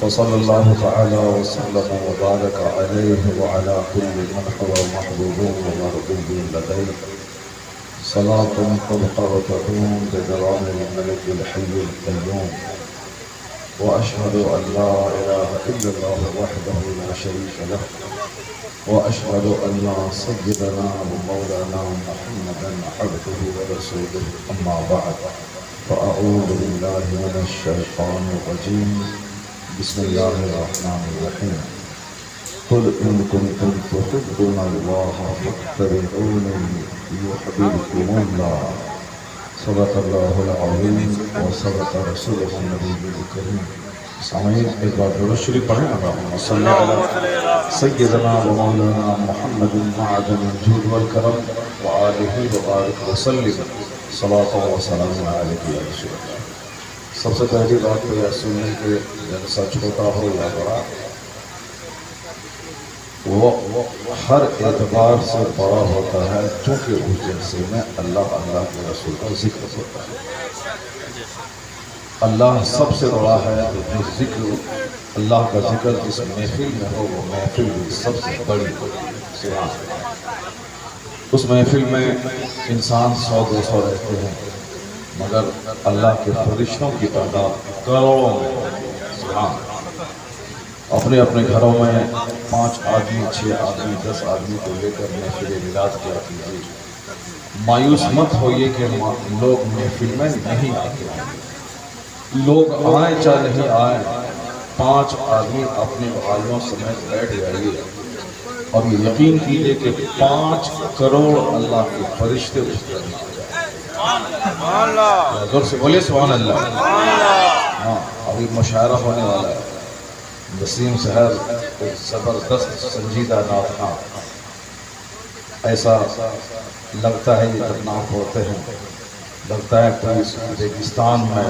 وصلى الله تعالى وسلم وبارك عليه وعلى كل من هو محبوب ومرغوب لديه صلاة تبقى وتدوم بجلال الملك الحي القيوم. وأشهد أن لا إله إلا الله وحده لا شريك له، وأشهد أن سيدنا ومولانا محمدا عبده ورسوله. أما بعد، فأعوذ بالله من الشيطان الرجيم. بسم الله الرحمن الرحيم. قل إن كنتم تحبون الله فاتبعوني يحببكم الله. صدق الله العظيم وصدق رسوله النبي الكريم. سامعین ایک بار درود شریف پڑھیں. اللهم صل على سيدنا ومولانا محمد معدن الجود والكرم وآله وبارك وسلم صلاة وسلام عليك يا رسول الله. سب سے پہلی بات تو یہ سننے کے جلسہ چھوٹا ہو یا بڑا، وہ ہر اعتبار سے بڑا ہوتا ہے چونکہ اس جلسے میں اللہ کے رسول کا ذکر ہوتا ہے. اللہ سب سے بڑا ہے. جو ذکر اللہ کا ذکر جس محفل میں ہو وہ محفل بھی سب سے بڑی ہوتی ہے. اس محفل میں انسان 100-200 رہتے ہیں، مگر اللہ کے فرشتوں کی تعداد کروڑوں میں. اپنے اپنے گھروں میں 5 آدمی 6 آدمی 10 آدمی کو لے کر محفل میلاد کیا کیجیے. مایوس مت ہوئیے کہ لوگ محفل میں نہیں آتے. لوگ آئیں چاہے نہیں آئیں، 5 آدمی اپنے بھائیوں سمیت بیٹھ جائیے اور یہ یقین کیجیے کہ 5 کروڑ اللہ کے فرشتے اس پر آ جائیں. زور سے بولے سبحان اللہ. ہاں، ابھی مشاعرہ ہونے والا ہے. وسیم صاحب ایک زبردست سنجیدہ نعت خواں. ایسا لگتا ہے یہ جب نعت ہوتے ہیں لگتا ہے کوئی ریگستان میں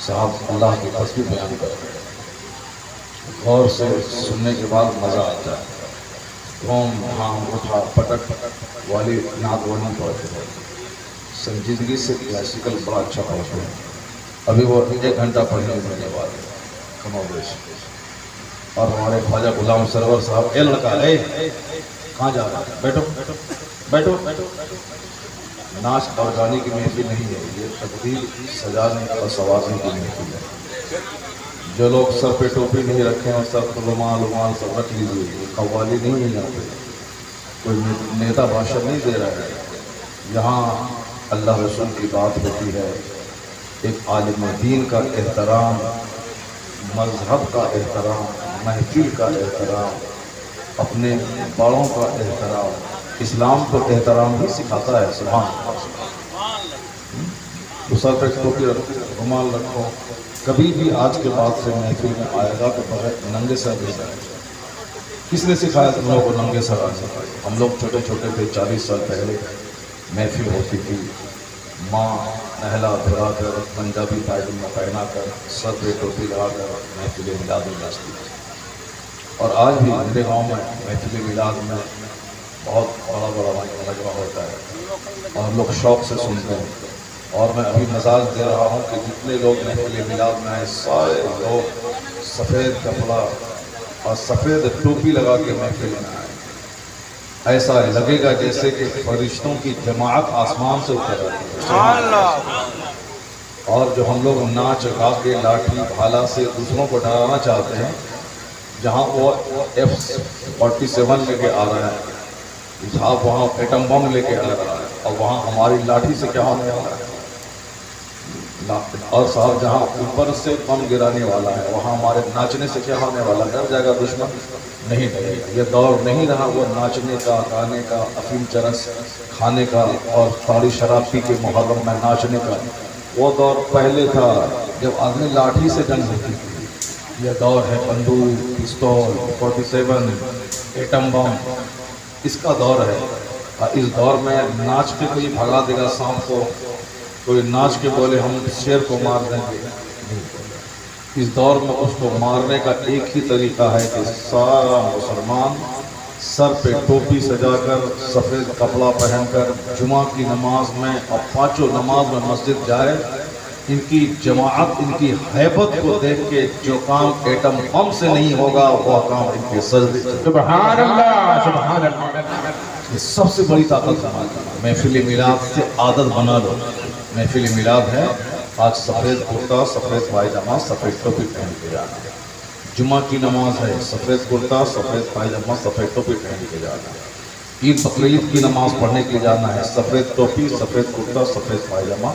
صاحب اللہ کی تصویر بیان کرتے ہیں. غور سے سننے کے بعد مزہ آتا ہے. قوم ہاں اٹھا پٹک والی نعت وہ نہیں پڑھتے ہیں. سنجیدگی سے کلاسیکل بڑا اچھا پڑھتے ہیں. ابھی وہ 1 گھنٹہ پڑھنے ملنے والے کم و بیش. اور ہمارے خواجہ غلام سرور صاحب، اے لڑکا اے کہاں جا رہا ہے، بیٹھو بیٹھو بیٹھو. ناچ اور گانے کی محفل نہیں ہے، یہ تقدیر سجانے اور سنوارنے کی محفل ہے. جو لوگ سر پہ ٹوپی نہیں رکھے ہیں سر پر رومال سب رکھ لیجیے. یہ قوالی نہیں ہے، یہاں پہ کوئی نیتا بھاشن نہیں دے رہا ہے. یہاں اللہ رسول کی بات ہوتی ہے. ایک عالم دین کا احترام، مذہب کا احترام، محفل کا احترام، اپنے بڑوں کا احترام. اسلام کو احترام بھی سکھاتا ہے. سبحان اللہ. سر پہ ٹوپی رکھو، رومال رکھو. کبھی بھی آج کے بعد سے محفل میں آئے گا تو بغیر ننگے سر نہیں جائے. کس نے سکھایا تم لوگوں کو ننگے سر آنے؟ ہم لوگ چھوٹے چھوٹے تھے، 40 سال پہلے محفل ہوتی تھی. ماں نہلا دھلا کر پنجابی پائجامہ پہنا کر سر پہ ٹوپی لگا کر محفل میلاد میں ناچتی تھی. اور آج بھی میرے گاؤں میں محفل میلاد میں بہت بڑا لگا ہوتا ہے اور لوگ شوق سے سنتے ہیں. اور میں ابھی مزاج دے رہا ہوں کہ جتنے لوگ محفل میلاد میں آئے سارے لوگ سفید کپڑا اور سفید ٹوپی لگا کے محفل میں آئے. ایسا لگے گا جیسے کہ فرشتوں کی جماعت آسمان سے اتر آتی ہے. اور جو ہم لوگ ناچ گا کے لاٹھی بھالا سے دوسروں کو ڈرانا چاہتے ہیں، جہاں وہ F-47 لے کے آ رہا ہے، جہاں وہاں ایٹم بم لے کے آ رہا ہے، اور وہاں ہماری لاٹھی سے کیا ہونے والا ہے. اور صاحب جہاں اوپر سے بم گرانے والا ہے وہاں ہمارے ناچنے سے کیا ہونے والا ہے. ڈر جائے گا دشمن؟ نہیں ڈرے گا. یہ دور نہیں رہا وہ ناچنے کا، گانے کا، افیم چرس کھانے کا اور تاڑی شراب پی کے محرم میں ناچنے کا. وہ دور پہلے تھا جب آدمی لاٹھی سے جنگ ہوتی تھی. یہ دور ہے بندوق، پستول، 47، ایٹم بم، اس کا دور ہے. اس دور میں ناچ کے کوئی بھگا دے گا سانپ کو، کوئی ناچ کے بولے ہم شیر کو مار دیں گے. اس دور میں اس کو مارنے کا ایک ہی طریقہ ہے کہ سارا مسلمان سر پہ ٹوپی سجا کر سفید کپڑا پہن کر جمعہ کی نماز میں اور 5 نماز میں مسجد جائے ان کی جماعت، ان کی حیبت کو دیکھ کے جو کام ایٹم بم سے نہیں ہوگا وہ کام ان کے سجدے سے۔ سبحان اللہ، سبحان اللہ۔ یہ سب سے بڑی طاقت ہماری محفل میلاد سے عادت بنا لو۔ محفل میلاد ہے، آج سفید کرتا، سفید پائجامہ، سفید ٹوپی پہن کے جانا۔ جمعہ کی نماز ہے، سفید کرتا، سفید پائجامہ، سفید ٹوپی پہن کے جانا۔ عید بقرعید کی نماز پڑھنے کے لیے جانا ہے، سفید ٹوپی، سفید کرتا، سفید پائجامہ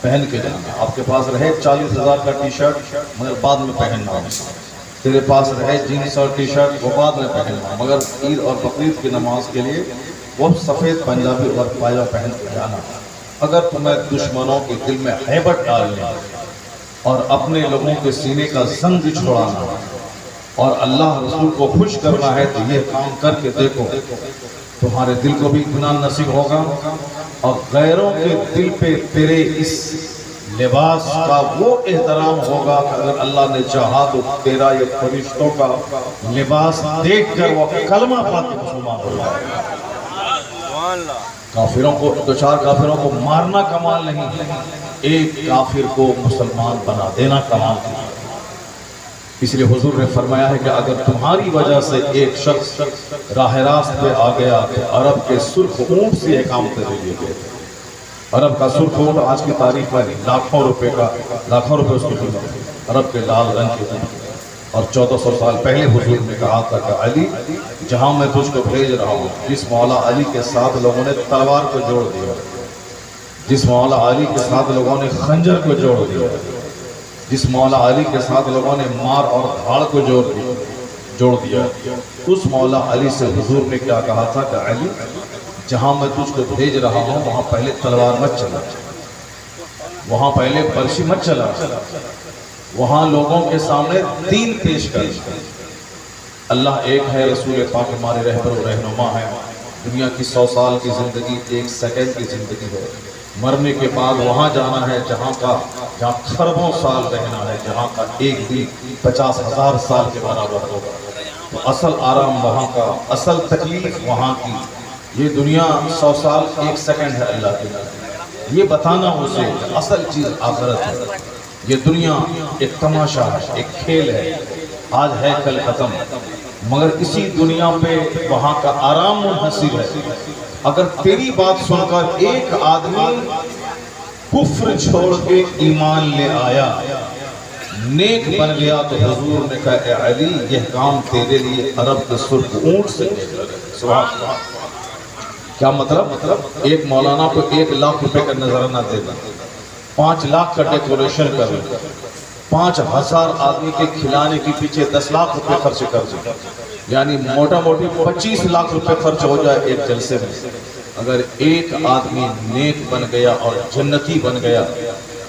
پہن کے جانا۔ آپ کے پاس رہے 40,000 کا ٹی شرٹ مگر بعد میں پہننا ہے، تیرے پاس رہے جینس اور ٹی شرٹ وہ بعد میں پہننا، مگر عید اور بقرعید کی نماز کے لیے وہ سفید پنجابی اور پائجامہ پہن کے جانا۔ اگر تمہیں دشمنوں کے دل میں ہیبت ڈالنے اور اپنے لوگوں کے سینے کا زنگ چھوڑانا اور اللہ رسول کو خوش کرنا ہے تو یہ کام کر کے دیکھو، تمہارے دل کو بھی اطمینان نصیب ہوگا اور غیروں کے دل پہ تیرے اس لباس کا وہ احترام ہوگا کہ اگر اللہ نے چاہا تو تیرا یہ فرشتوں کا لباس دیکھ کر وہ کلمہ پڑھ کے مسلمان ہو جائے گا۔ کافروں کو، دو چار کافروں کو مارنا کمال نہیں، ایک کافر کو مسلمان بنا دینا کمال ہے۔ اس لیے حضور نے فرمایا ہے کہ اگر تمہاری وجہ سے ایک شخص راہ راست پہ آ گیا تو عرب کے سرخ اونٹ سے یہ کام تیرے لیے گئے تھے۔ عرب کا سرخ اونٹ آج کی تاریخ میں لاکھوں روپے اس کی قیمت، عرب کے لال رنگ کے اونٹ۔ اور 1400 سال پہلے حضور نے کہا تھا کہ علی جہاں میں تجھ کو بھیج رہا ہوں، جس مولا علی کے ساتھ لوگوں نے تلوار کو جوڑ دیا، جس مولا علی کے ساتھ لوگوں نے خنجر کو جوڑ دیا، جس مولا علی کے ساتھ لوگوں نے مار اور دھاڑ کو جوڑ دیا، اس مولا علی سے حضور نے کیا کہا تھا کہ علی جہاں میں تجھ کو بھیج رہا ہوں وہاں پہلے تلوار مت چلا، وہاں پہلے برشی مت چلا، وہاں لوگوں کے سامنے دین پیش کر۔ اللہ ایک ہے، رسول پاک ہمارے رہبر و رہنما ہے۔ دنیا کی 100 سال کی زندگی 1 سیکنڈ کی زندگی ہے، مرنے کے بعد وہاں جانا ہے جہاں خربوں سال رہنا ہے، جہاں کا ایک دن 50,000 سال کے برابر ہوگا۔ تو اصل آرام وہاں کا، اصل تکلیف وہاں کی۔ یہ دنیا 100 سال 1 سیکنڈ ہے اللہ کے لیے، یہ بتانا اسے اصل چیز آخرت ہے۔ یہ دنیا ایک تماشا ہے، ایک کھیل ہے، آج ہے کل ختم، مگر اسی دنیا پہ وہاں کا آرام منحصر ہے۔ اگر تیری بات سن کر ایک آدمی کفر چھوڑ کے ایمان لے آیا، نیک بن گیا، تو حضور نے کہا اے علی یہ کام تیرے لیے عرب کے سرخ اونٹ سے سبحان اللہ۔ کیا مطلب؟ ایک مولانا کو 1 لاکھ روپے کا نذرانہ دینا، 5 لاکھ کا ڈیکوریشن کرنا، 5,000 آدمی کے کھلانے کے پیچھے 10 لاکھ روپے خرچ کر دیں، یعنی موٹا موٹی 25 لاکھ روپے خرچ ہو جائے ایک جلسے میں۔ اگر ایک آدمی نیک بن گیا اور جنتی بن گیا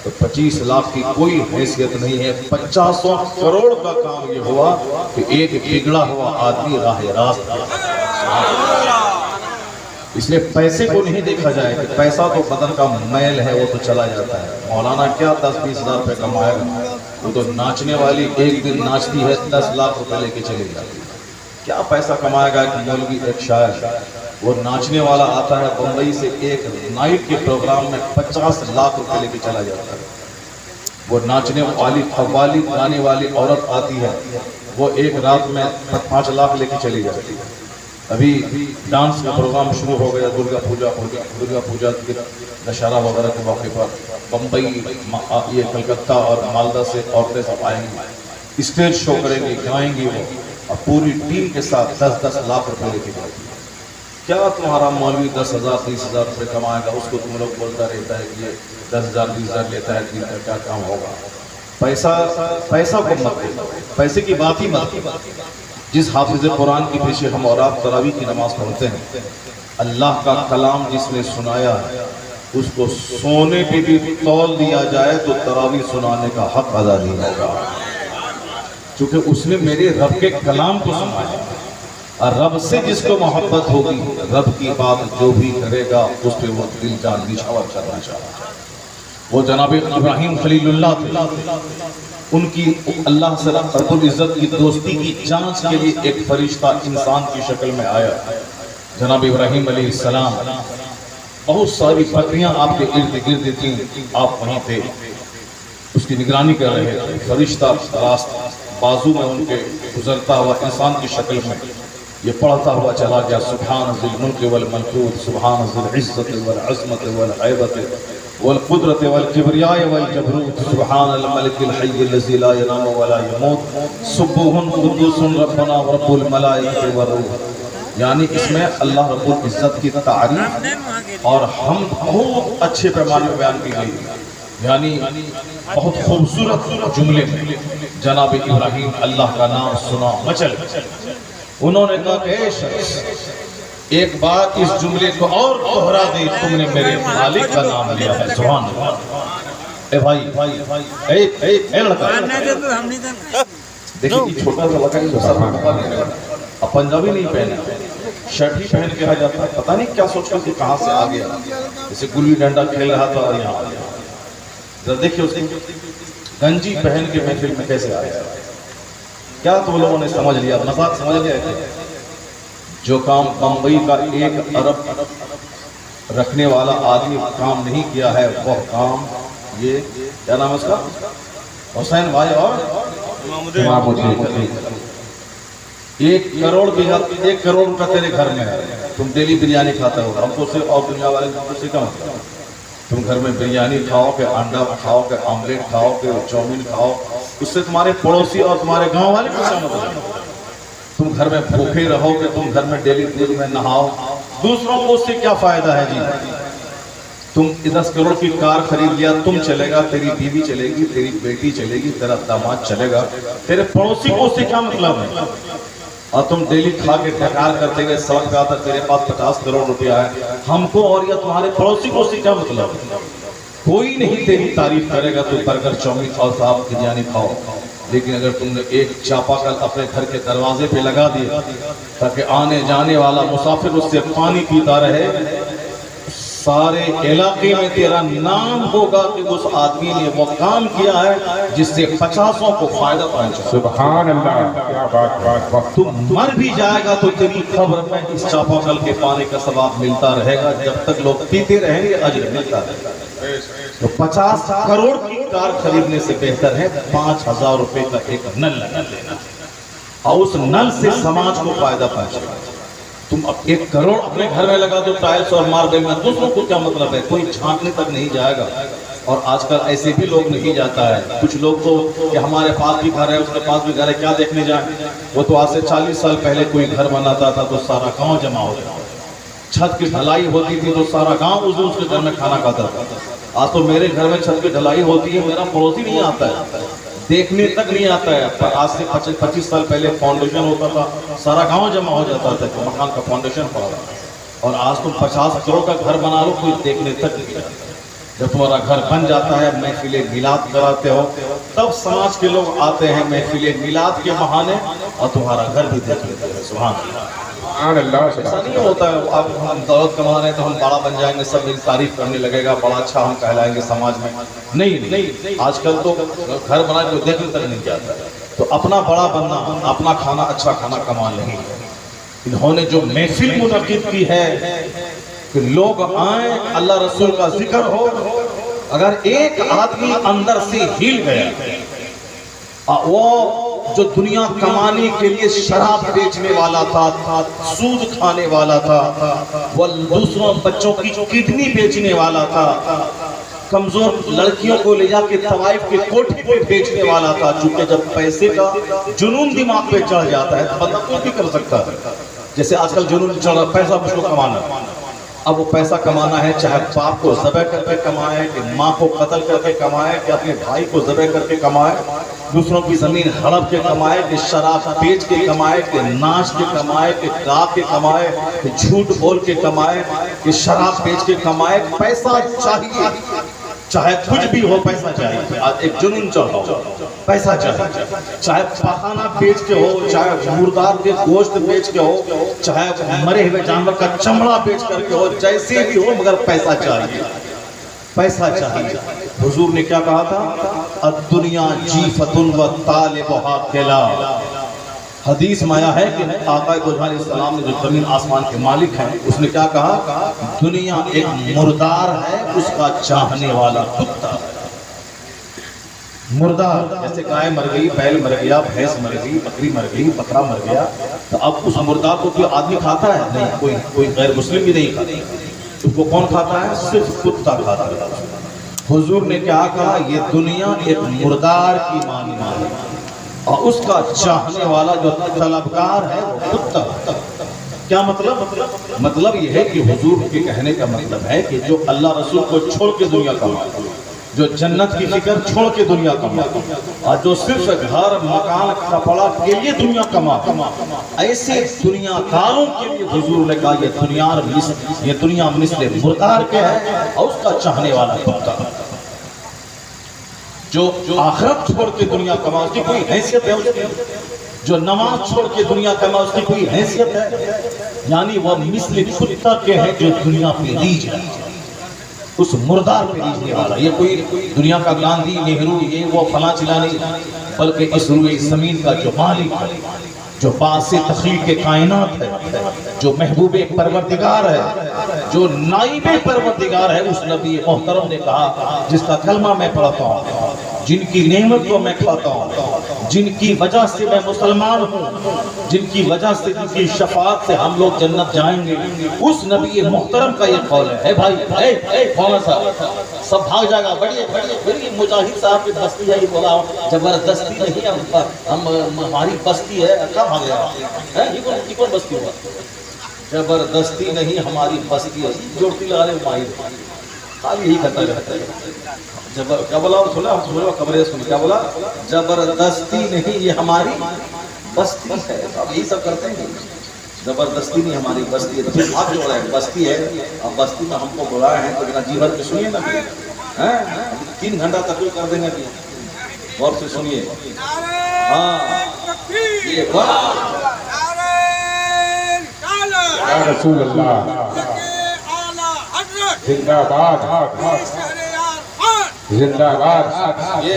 تو 25 لاکھ کی کوئی حیثیت نہیں ہے۔ 50 کروڑ کا کام یہ ہوا کہ ایک بگڑا ہوا آدمی راہ راست ہے۔ اس لیے پیسے کو نہیں دیکھا جائے کہ پیسہ تو بدن کا میل ہے، وہ تو چلا جاتا ہے۔ مولانا کیا 10-20 ہزار روپے کمائے گا؟ وہ تو ناچنے والی ایک دن ناچتی ہے 10 لاکھ روپے لے کے چلی جاتی ہے۔ کیا پیسہ کمائے گا؟ ایک مولوی، ایک شاعر، وہ ناچنے والا آتا ہے بمبئی سے، ایک نائٹ کے پروگرام میں 50 لاکھ روپے لے کے چلا جاتا ہے۔ وہ ناچنے والی قوالی گانے والی عورت آتی ہے، وہ ایک رات میں 5 لاکھ لے کے چلی جاتی ہے۔ ابھی ڈانس کا پروگرام شروع ہو گیا، درگا پوجا کے دشہرا وغیرہ کے موقع پر بمبئی، یہ کلکتہ اور مالدہ سے عورتیں سب آئیں گی، اسٹیج شو کریں گی، گائیں گی وہ، اور پوری ٹیم کے ساتھ 10-10 لاکھ روپے لے کے جاتی ہے۔ کیا تمہارا مولوی 10,000-30,000 روپے کمائے گا؟ اس کو تم لوگ بولتا رہتا ہے کہ یہ 10,000-20,000 لیتا ہے، دن کا کیا کام ہوگا؟ پیسہ کو مت دے، پیسے کی بات ہی مت۔ جس حافظ قرآن کے پیچھے ہم اور آپ تراویح کی نماز پڑھتے ہیں، اللہ کا کلام جس نے سنایا ہے اس کو سونے پہ بھی تول دیا جائے تو تراویح سنانے کا حق ادا نہیں ہوگا، چونکہ اس نے میرے رب کے کلام کو سنایا۔ اور رب سے جس کو محبت ہوگی، رب کی بات جو بھی کرے گا اس پہ وہ دل جان نچھاور کرنا چاہتا ہے۔ وہ جناب ابراہیم خلیل اللہ تھے، ان کی اللہ سے رب العزت کی دوستی کی جانچ کے لیے ایک فرشتہ انسان کی شکل میں آیا۔ جناب ابراہیم علیہ السلام، بہت ساری بکریاں آپ کے ارد گرد تھیں، آپ وہیں تھے، اس کی نگرانی کر رہے تھے. فرشتہ راست بازو میں ان کے گزرتا ہوا انسان کی شکل میں یہ پڑھتا ہوا چلا گیا سبحان ذی الملک والملکوت سبحان ذی العزت والعظمت والہیبت والقدرت والکبریاء والجبروت سبحان الملک الحی الذی لا ینام ولا یموت سبوح قدوس ربنا ورب الملائکۃ والروح. یعنی اس میں اللہ رب العزت کی تعریف اور ہم بہت اچھے پیمانے میں بیان کی گئی. یعنی بہت خوبصورت جملے میں جناب ابراہیم اللہ کا نام سنا مچل. انہوں نے کہا کہ اے شخص ایک بات اس جملے کو اور دوہرا دے, تم نے میرے مالک کا نام لیا ہے. سبحان اللہ. اے بھائی اے لڑکا دیکھیں یہ چھوٹا سا لڑکا ہے سر میں پتہ نہیں رہتا. اب پنجابی نہیں پہنے شرٹ ہی پہن کے آ جاتا ہے, پتہ نہیں کیا سوچ کر کہ کہاں سے آ گیا. جیسے گلی ڈنڈا کھیل رہا تھا اور یہاں آ گیا. ذرا دیکھیے اس کی گنجی پہن کے محفل میں کیسے آیا. کیا تم لوگوں نے سمجھ لیا, مذاق سمجھ لیا ہے. جو کام بمبئی کا 1 ارب رکھنے والا آدمی کام نہیں کیا ہے وہ کام یہ کیا نام ہے اس کا, حسین بھائی اور امام الدین. 1 کروڑ بھی 1 کروڑ کا تیرے گھر میں ہے, تم ڈیلی بریانی کھاتے ہو. ہم کو سے اور دنیا والے ہم سے کم ہے. تم گھر میں بریانی کھاؤ کہ انڈا کھاؤ کہ آملیٹ کھاؤ کہ چاؤمین کھاؤ, اس سے تمہارے پڑوسی اور تمہارے گاؤں والے کو کیا مطلب ہے. تم گھر میں بھوکے رہو کہ تم گھر میں ڈیلی دن میں نہاؤ, دوسروں کو اس سے کیا فائدہ ہے جی. تم 10 کروڑ کی کار خرید لیا, تم چلے گا, تیری بیوی چلے گی, تیری بیٹی چلے گی, تیرا داماد چلے گا, تیرے پڑوسی کو اس سے کیا مطلب ہے. اور تم ڈیلی کھا کے ڈھکار کرتے گئے سڑک پہ آتا تیرے پاس 50 کروڑ روپیہ ہے, ہم کو اور یا تمہارے پڑوسی کو اس سے کیا مطلب ہے. کوئی نہیں تیری تعریف کرے گا. تو برگر چاؤمین کھاؤ, صاحب بریانی کھاؤ, لیکن اگر تم نے ایک چاپاکل اپنے گھر کے دروازے پہ لگا دیا تاکہ آنے جانے والا مسافر اس سے پانی پیتا رہے, سارے علاقے میں تیرا نام ہوگا کہ اس آدمی نے وہ کام کیا ہے جس سے 50 کو فائدہ پہنچا. سبحان اللہ, کیا بات. تو مر بھی جائے گا تو تیری خبر میں اس چاپاکل کے پانی کا ثواب ملتا رہے گا, جب تک لوگ پیتے رہیں گے اجر ملتا رہے گا. تو 50 کروڑ کی کار خریدنے سے بہتر ہے 5000 روپے کا ایک نل لگا لینا, اور اس نل سے سماج کو فائدہ پہنچے گا. تم اب 1 کروڑ اپنے گھر میں لگا دو ٹائلس اور ماربل میں, دوسروں کو کیا مطلب ہے, کوئی جھانکنے تک نہیں جائے گا. اور آج کل ایسے بھی لوگ نہیں جاتا ہے. کچھ لوگ تو کہ ہمارے پاس بھی گھر ہے, اس کے پاس بھی گھر ہے, کیا دیکھنے جائیں. وہ تو آج سے 40 سال پہلے کوئی گھر بناتا تھا تو سارا گاؤں جمع ہو جاتا, چھت کی ڈھلائی ہوتی تھی تو سارا گاؤں اس کے گھر میں کھانا کھاتا تھا. آج تو میرے گھر میں چھت کی ڈھلائی ہوتی ہے, میرا پڑوسی نہیں آتا ہے, دیکھنے تک نہیں آتا ہے. پر آج سے 25 سال پہلے فاؤنڈیشن ہوتا تھا, سارا گاؤں جمع ہو جاتا تھا کہ مکان کا فاؤنڈیشن پڑا تھا. اور آج تم 50 کروڑ کا گھر بنا لو, کوئی دیکھنے تک نہیں جاتا. جب تمہارا گھر بن جاتا ہے, محفل میلاد کراتے ہو, تب سماج کے لوگ آتے ہیں محفل میلاد کے بہانے اور تمہارا گھر بھی دیکھ لیتے ہیں. سبحان اللہ. ایسا نہیں ہوتا ہے اب ہم دولت کما رہے ہیں تو ہم بڑا بن جائیں گے, سب میری تعریف کرنے لگے گا, بڑا اچھا ہم کہلائیں گے سماج میں. نہیں, آج کل تو گھر بنا کے دیکھنے تک نہیں جاتا ہے. تو اپنا بڑا بننا, اپنا کھانا اچھا کھانا کما نہیں. انہوں نے جو محفل منعقد کی ہے کہ لوگ آئیں, اللہ رسول کا ذکر ہو, اگر ایک آدمی اندر سے ہل گیا, وہ جو دنیا کمانے کے لیے شراب بیچنے والا تھا, سود کھانے والا تھا, وہ دوسروں بچوں کی کڈنی بیچنے والا تھا, کمزور لڑکیوں کو لے جا کے طوائف کے کوٹھے پہ بیچنے والا تھا. چونکہ جب پیسے کا جنون دماغ پہ چڑھ جاتا ہے تو بندہ کچھ بھی کر سکتا ہے. جیسے آج کل جنون چڑھ رہا, پیسہ مجھ کو کمانا. اب وہ پیسہ کمانا ہے, چاہے باپ کو ذبح کر کے کمائے, کہ ماں کو قتل کر کے کمائے, کہ اپنے بھائی کو ذبح کر کے کمائے, دوسروں کی زمین ہڑپ کے کمائے, کہ شراب بیچ کے کمائے, کہ ناچ کے کمائے, کہ گا کے کمائے, کہ جھوٹ بول کے کمائے, کہ شراب بیچ کے کمائے. پیسہ چاہیے, چاہے کچھ بھی ہو پیسہ چاہیے. آج ایک جنون چڑھا ہو, پیسہ چاہیے. چاہے پخانہ بیچ کے ہو, چاہے مردار کے گوشت بیچ کے ہو, چاہے مرے ہوئے جانور کا چمڑا بیچ کر کے ہو, جیسے بھی ہو مگر پیسہ چاہیے, پیسہ چاہیے. حضور نے کیا کہا تھا, الدنیا جیفۃ وطالبها کلاب. حدیث میں آیا ہے کہ آقا دو علیہ السلام نے جو زمین آسمان کے مالک ہیں, اس نے کیا کہا, دنیا ایک مردار ہے, اس کا چاہنے والا کتا ہے. مردار، جیسے گائے مر گئی، بیل مر گیا، بھینس مر گئی، بکری مر گئی، بکرا مر گیا، تو اب اس مردار کو کوئی آدمی کھاتا ہے؟ نہیں، کوئی غیر مسلم بھی نہیں کھاتا. اس کو کون کھاتا ہے؟ صرف کتا کھاتا ہے. حضور نے کیا کہا؟ یہ دنیا ایک مردار کی مانند ہے اور اس کا چاہنے والا جو طلبگار ہے وہ کتا. کیا مطلب یہ ہے کہ حضور کے کہنے کا مطلب ہے کہ جو اللہ رسول کو چھوڑ کے دنیا کماتا، جو جنت کی فکر چھوڑ کے دنیا کماتا، اور جو صرف گھر مکان کپڑا کے لیے دنیا کماتا، ایسے دنیا کاروں کے لیے حضور نے کہا یہ دنیا مثل مردار کے ہے اور اس کا چاہنے والا کتا. جو آخرت چھوڑ کے دنیا کما اس کی کوئی حیثیت ہے؟ جو نماز چھوڑ کے دنیا کما اس کی کوئی حیثیت ہے؟ یعنی وہ مثل کتا کے ہیں جو دنیا پہ ریجھ ہے، اس مردار پہ ریجھنے والا. یہ کوئی دنیا کا گاندھی، نہرو، یہ وہ فلاں چلا نہیں، بلکہ اس روئے زمین کا جو مالک ہے، جو باعث تخلیق کائنات ہے، جو محبوب پروردگار ہے، جو نائب پروردگار ہے، اس نبی محترم نے کہا جس کا کلمہ میں پڑھتا ہوں، جن کی نعمت کو میں کھاتا ہوں، جن کی وجہ سے میں مسلمان ہوں، جن کی وجہ سے جن کی شفاعت سے ہم لوگ جنت جائیں گے، اس نبی محترم کا یہ قول ہے. بھائی کون سا سب بھاگ جائے گا؟ بڑی مجاہد صاحب کی بستی ہے، یہ بولا زبردستی نہیں، ہماری بستی ہے. کہاں بھاگے گا؟ یہ کون بستی ہوا؟ زبردستی نہیں، ہماری بستی ہے. جوڑتی لگا لے ماہر خالی یہی کرتا رہتا ہے. کیا بولا؟ سنا خبریں سن. کیا بولا؟ زبردستی نہیں، یہ ہماری بستی ہے. اب یہی سب کرتے ہیں، زبردستی نہیں ہماری بستی ہے. تو پھر بھاگ جو رہا ہے بستی ہے. اب بستی میں ہم کو بلائے ہیں تو بنا جی بھر کے سنیے نا، 3 گھنٹہ تقریر کر دیں گے. غور سے سنیے. ہاں یہ یا رسول اللہ زندہ باد، زندہ باد. یہ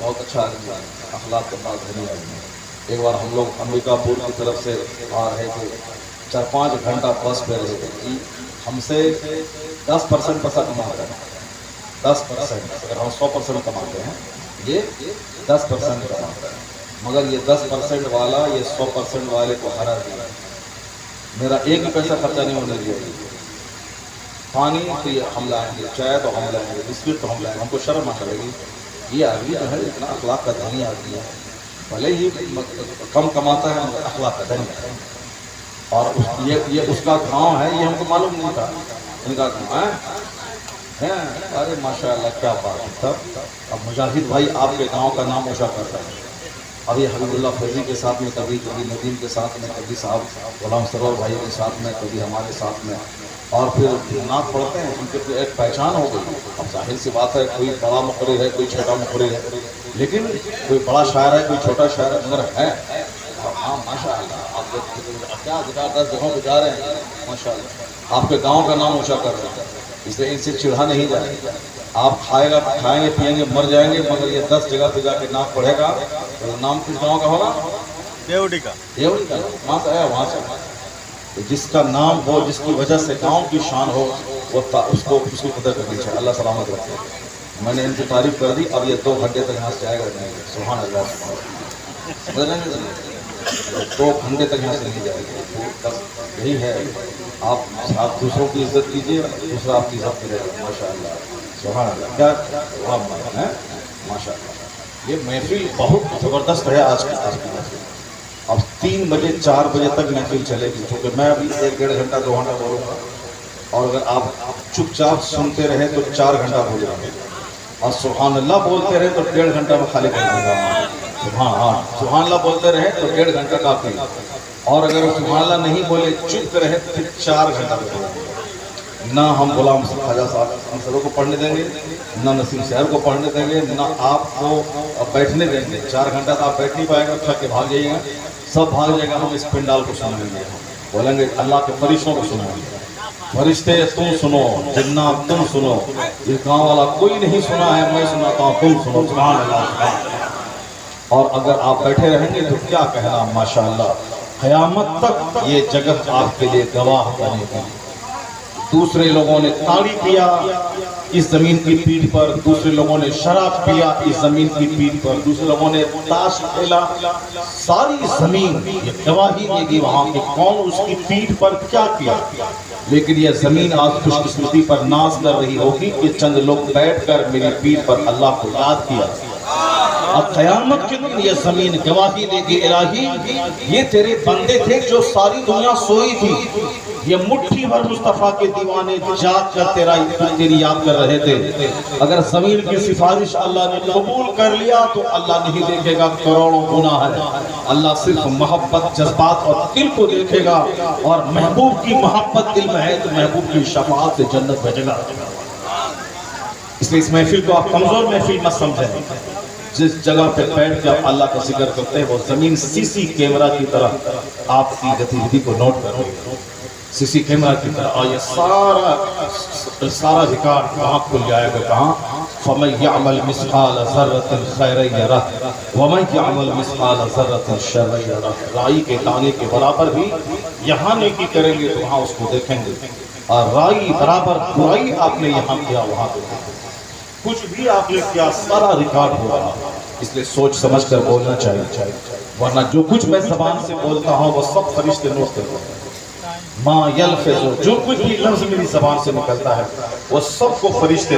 بہت اچھا اخلاق کے بعد ہے. ایک بار ہم لوگ امریکہ پور کی طرف سے آ رہے تھے، 4-5 گھنٹہ بس پہ رہے تھے. ہم سے 10% پیسہ کماتا ہے، 10%. اگر ہم 100% کماتے ہیں، یہ 10% کماتا ہے. مگر یہ 10% والا یہ 100% والے کو ہرا دیا. میرا ایک بھی پیسہ خرچہ نہیں ہونے دیا. پانی تو یہ ہم لائیں گے، چائے تو ہم لائیں گے، بسکٹ تو ہم لائیں گے. ہم کو شرم آ کرے گی. یہ آدمی جو ہے اتنا اخلاق کا دھنی آدمی ہے، بھلے ہی کم کماتا ہے مگر اخلاق کا دھنی ہے. اور یہ اس کا گاؤں ہے، یہ ہم کو معلوم نہیں تھا. ان کا گاؤں ہے. ارے ماشاء اللہ کیا بات ہے. اب مجاہد بھائی آپ کے گاؤں کا نام اونچا کرتا ہے. اب یہ حبیب اللہ فیضی کے ساتھ میں، کبھی ندیم کے ساتھ میں، کبھی صاحب غلام سرور بھائی کے ساتھ میں، کبھی ہمارے ساتھ میں، اور پھر نعت پڑھتے ہیں. ان کی ایک پہچان ہو گئی. اب ظاہر سی بات ہے، کوئی بڑا مقرر ہے، کوئی چھوٹا مقرر ہے، لیکن کوئی بڑا شاعر ہے، کوئی چھوٹا شاعر ہے، مگر ہے. ہاں ماشاء اللہ. آپ کیا 10 جگہوں پہ جا رہے ہیں، ماشاء اللہ آپ کے گاؤں کا نام اونچا کر رہے ہیں. اس لیے ان سے چڑھا نہیں جائے. آپ کھائیں گے پیئیں گے مر جائیں گے، مگر یہ 10 جگہ پہ جا کے نام پڑھے گا. تو نام کس گاؤں کا ہوگا؟ دیوڑی کا. وہاں سے آیا، وہاں سے. جس کا نام ہو، جس کی وجہ سے گاؤں کی شان ہو، وہ اس کی قدر کرنی چاہیے. اللہ سلامت رکھے. میں نے ان کی تعریف کر دی. اب یہ 2 گھنٹے تک یہاں سے جائے گا نہیں. سبحان اللہ. 2 گھنٹے تک یہاں سے نہیں جائے گا. یہی ہے. آپ دوسروں کی عزت کیجیے، دوسرا آپ کی عزت کرے گا. ماشاء اللہ. سبحان اللہ. کیا ہے ماشاء اللہ. یہ محفل بہت زبردست ہے آج کی محفل. اب 3 بجے 4 بجے تک محفل چلے گی، کیونکہ میں ابھی 1-1.5 گھنٹہ 2 گھنٹہ بولوں گا. اور اگر آپ چپ چاپ سنتے رہے تو 4 گھنٹہ بول جائیں گے، اور سبحان اللہ بولتے رہے تو 1.5 گھنٹہ میں خالی کر دوں گا. سبحان اللہ بولتے رہے تو 1.5 گھنٹہ کافی. اور اگر سبحان اللہ نہیں بولے، چپ رہے تو پھر 4 گھنٹہ بولیں گے. نہ ہم غلام خواجہ صاحب کو پڑھنے دیں گے، نہ نسیم شہر کو پڑھنے دیں گے، نہ آپ کو بیٹھنے دیں گے. 4 گھنٹہ تو آپ بیٹھ نہیں پائیں گے، تھک کے بھاگ جائیے گا. سب بھاگ جائے گا. ہم اس پنڈال کو سنائیں گے، بولیں گے اللہ کے فرشتوں کو سنائیں گے. فرشتے تم سنو، جنات تم سنو، یہ گاؤں والا کوئی نہیں سنا ہے، میں سناتا ہوں، تم سنو. سبحان اللہ. اور اگر آپ بیٹھے رہیں گے تو کیا کہنا، ماشاءاللہ قیامت تک یہ جگہ آپ کے لیے گواہ بنے گی. دوسرے لوگوں نے تاڑی کیا، اس زمین کی پیٹھ پر دوسرے لوگوں نے شراب پیا، اس زمین کی پیٹھ پر دوسرے لوگوں نے تاش کھیلا، ساری زمین یہ گواہی دے گی وہاں کہ کون اس کی پیٹھ پر کیا کیا۔ لیکن یہ زمین آج خوش قسمتی پر ناز کر رہی ہوگی کہ چند لوگ بیٹھ کر میری پیٹھ پر اللہ کو یاد کیا۔ اب قیامت کے دن یہ زمین گواہی دے گی الہی یہ تیرے بندے تھے جو ساری دنیا سوئی تھی، یہ مٹھی بھر مصطفیٰ کے دیوانے جاگ کر تیری یاد کر رہے تھے۔ اگر زمین کی سفارش اللہ نے قبول کر لیا تو اللہ نہیں دیکھے گا کروڑوں گناہ ہے، اللہ صرف محبت جذبات اور دل کو دیکھے گا، اور محبوب کی محبت دل میں ہے تو محبوب کی شفاعت سے جنت بھیجے گا۔ اس لیے اس محفل کو آپ کمزور محفل مت سمجھیں۔ جس جگہ پہ بیٹھ کے آپ اللہ کا ذکر کرتے ہیں وہ زمین سی سی کیمرہ کی طرح آپ کی گتیویدھی کو نوٹ کر رہی ہے، سی سی کیمرہ کی طرح، اور یہ سارا ریکارڈ وہاں کھل جائے گا۔ کہاں؟ فَمَن يَعْمَلْ مِثْقَالَ ذَرَّةٍ خَيْرًا يَرَهُ وَمَن يَعْمَلْ مِثْقَالَ ذَرَّةٍ شَرًّا يَرَهُ۔ رائی کے دانے کے برابر بھی یہاں نیکی کریں گے تو وہاں اس کو دیکھیں گے، اور رائی برابر برائی آپ نے یہاں کیا وہاں دیکھیں گے۔ کچھ بھی آپ نے کیا سارا ریکارڈ ہو رہا، اس لیے سوچ سمجھ کر بولنا چاہیے، ورنہ جو کچھ میں زبان سے بولتا ہوں وہ سب فرشتے نوٹ کرتے ہیں۔ ما یلفظ، جو کچھ بھی لفظ میری زبان سے نکلتا ہے وہ سب کو فرشتے